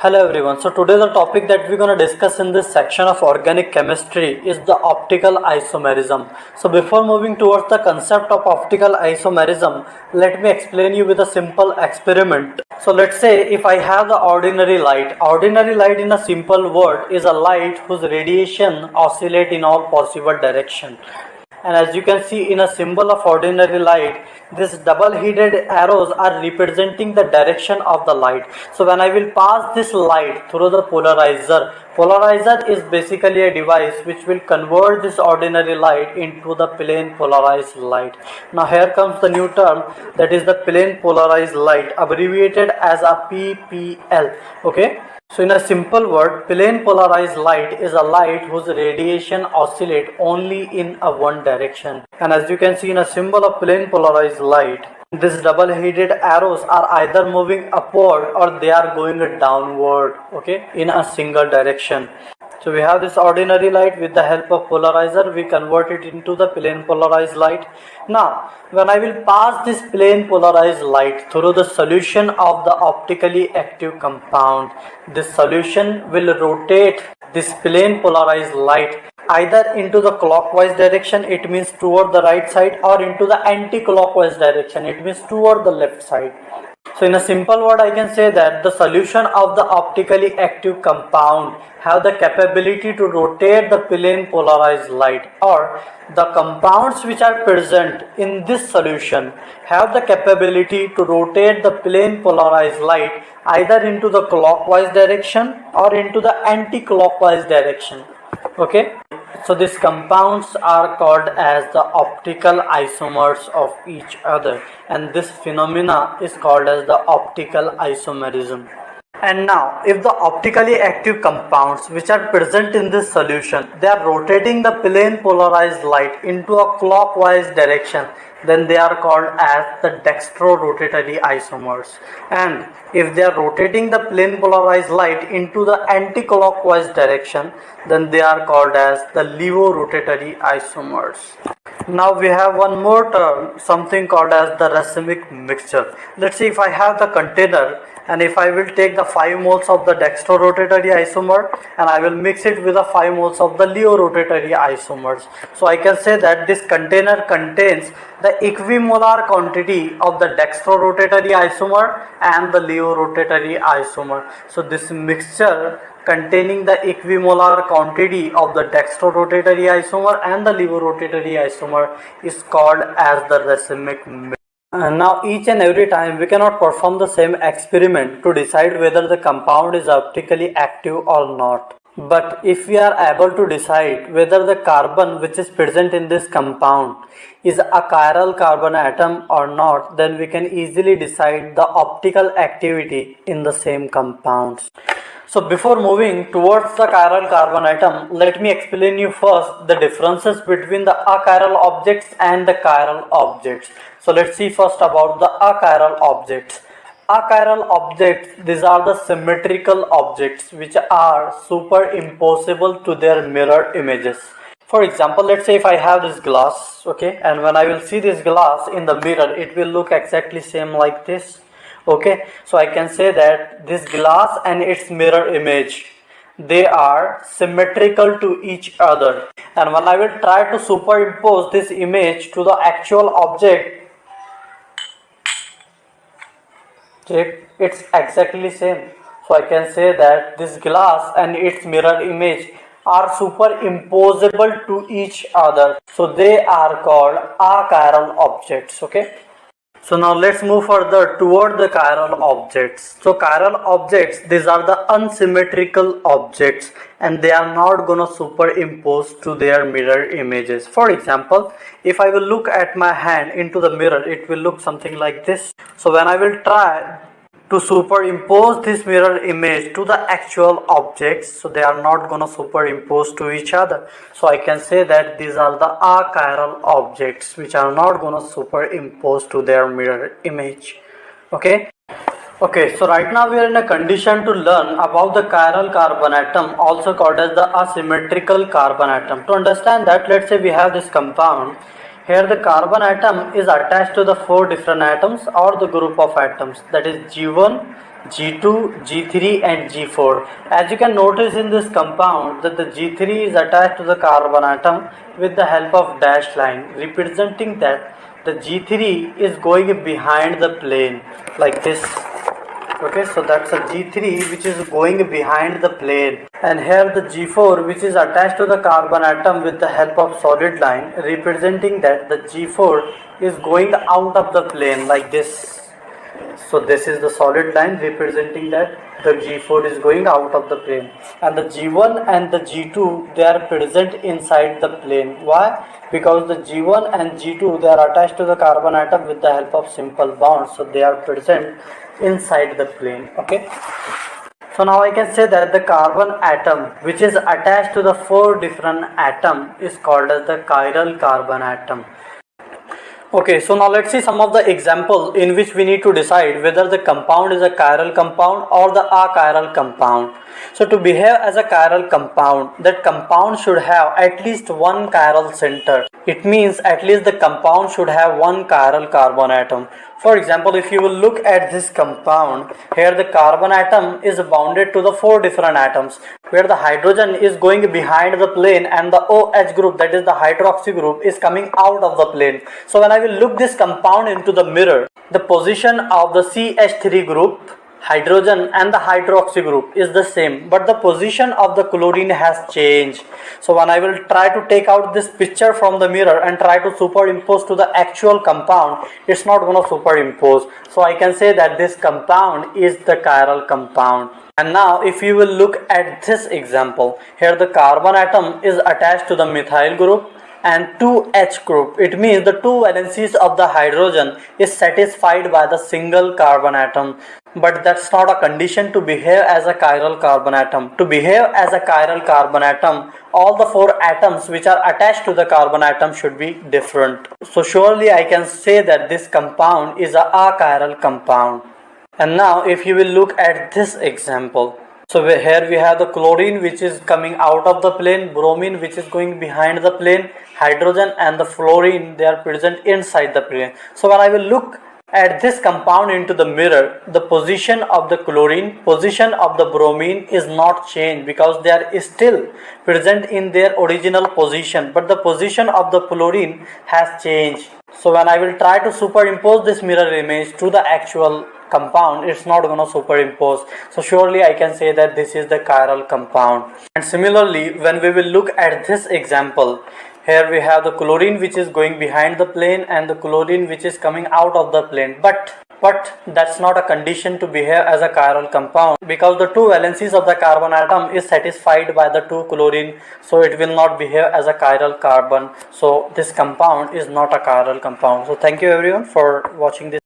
Hello everyone. So today the topic that we're going to discuss in this section of organic chemistry is the optical isomerism. So before moving towards the concept of optical isomerism, let me explain you with a simple experiment. So let's say if I have the ordinary light in a simple word is a light whose radiation oscillate in all possible direction. And as you can see in a symbol of ordinary light, these double-headed arrows are representing the direction of the light. So when I will pass this light through the polarizer is basically a device which will convert this ordinary light into the plane polarized light. Now here comes the new term, that is the plane polarized light, abbreviated as a PPL. Okay. So in a simple word, plane polarized light is a light whose radiation oscillate only in a one direction. And as you can see in a symbol of plane polarized light, these double-headed arrows are either moving upward or they are going downward, okay, in a single direction. So we have this ordinary light. With the help of polarizer, we convert it into the plane polarized light. Now, when I will pass this plane polarized light through the solution of the optically active compound, this solution will rotate this plane polarized light either into the clockwise direction, it means toward the right side, or into the anti-clockwise direction, it means toward the left side. So in a simple word, I can say that the solution of the optically active compound have the capability to rotate the plane polarized light, or the compounds which are present in this solution have the capability to rotate the plane polarized light either into the clockwise direction or into the anti-clockwise direction. Okay. So these compounds are called as the optical isomers of each other, and this phenomena is called as the optical isomerism. And now, if the optically active compounds which are present in this solution, they are rotating the plane polarized light into a clockwise direction, then they are called as the dextrorotatory isomers. And if they are rotating the plane polarized light into the anti-clockwise direction, then they are called as the levorotatory isomers. Now we have one more term, something called as the racemic mixture. Let's see, if I have the container and if I will take the 5 moles of the dextrorotatory isomer and I will mix it with the 5 moles of the levorotatory isomers. So I can say that this container contains the equimolar quantity of the dextrorotatory isomer and the levorotatory isomer. So this mixture containing the equimolar quantity of the dextrorotatory isomer and the levorotatory isomer is called as the racemic mixture. Now each and every time we cannot perform the same experiment to decide whether the compound is optically active or not. But if we are able to decide whether the carbon which is present in this compound is a chiral carbon atom or not, then we can easily decide the optical activity in the same compounds. So before moving towards the chiral carbon atom, let me explain you first the differences between the achiral objects and the chiral objects. So let's see first about the achiral objects. Achiral objects, these are the symmetrical objects which are superimposable to their mirror images. For example, let's say if I have this glass, okay, and when I will see this glass in the mirror, it will look exactly same like this. Okay, so I can say that this glass and its mirror image, they are symmetrical to each other, and when I will try to superimpose this image to the actual object, it's exactly same. So I can say that this glass and its mirror image are superimposable to each other, so they are called achiral objects. Okay. So now let's move further toward the chiral objects. So chiral objects, these are the unsymmetrical objects and they are not gonna superimpose to their mirror images. For example, if I will look at my hand into the mirror, it will look something like this. So when I will try to superimpose this mirror image to the actual objects, so they are not gonna superimpose to each other. So I can say that these are the achiral objects which are not gonna superimpose to their mirror image. Okay, so right now we are in a condition to learn about the chiral carbon atom, also called as the asymmetrical carbon atom. To understand that, let's say we have this compound. Here the carbon atom is attached to the 4 different atoms or the group of atoms, that is G1, G2, G3 and G4. As you can notice in this compound that the G3 is attached to the carbon atom with the help of dashed line, representing that the G3 is going behind the plane like this. Okay, so that's a G3 which is going behind the plane, and here the G4 which is attached to the carbon atom with the help of solid line, representing that the G4 is going out of the plane like this. So this is the solid line representing that the G4 is going out of the plane, and the G1 and the G2 they are present inside the plane. Why? Because the G1 and G2 they are attached to the carbon atom with the help of simple bonds, so they are present inside the plane. Okay, so now I can say that the carbon atom which is attached to the 4 different atom is called as the chiral carbon atom. Okay, so now let's see some of the example in which we need to decide whether the compound is a chiral compound or the achiral compound. So to behave as a chiral compound, that compound should have at least one chiral center. It means at least the compound should have one chiral carbon atom. For example, if you will look at this compound, here the carbon atom is bounded to the 4 different atoms, where the hydrogen is going behind the plane and the OH group, that is the hydroxy group, is coming out of the plane. So when I will look this compound into the mirror, the position of the CH3 group, hydrogen and the hydroxy group is the same, but the position of the chlorine has changed. So when I will try to take out this picture from the mirror and try to superimpose to the actual compound, it's not going to superimpose. So I can say that this compound is the chiral compound. And now if you will look at this example, here the carbon atom is attached to the methyl group and 2H group. It means the 2 valencies of the hydrogen is satisfied by the single carbon atom. But that's not a condition to behave as a chiral carbon atom. To behave as a chiral carbon atom, all the 4 atoms which are attached to the carbon atom should be different. So surely I can say that this compound is a achiral compound. And now if you will look at this example, so here we have the chlorine which is coming out of the plane, bromine which is going behind the plane, hydrogen and the fluorine they are present inside the plane. So when I will look at this compound into the mirror, the position of the chlorine, position of the bromine is not changed because they are still present in their original position, but the position of the fluorine has changed. So when I will try to superimpose this mirror image to the actual compound, it's not going to superimpose. So surely I can say that this is the chiral compound. And similarly, when we will look at this example, here we have the chlorine which is going behind the plane and the chlorine which is coming out of the plane, but that's not a condition to behave as a chiral compound because the 2 valencies of the carbon atom is satisfied by the 2 chlorine, so it will not behave as a chiral carbon. So this compound is not a chiral compound. So thank you everyone for watching this.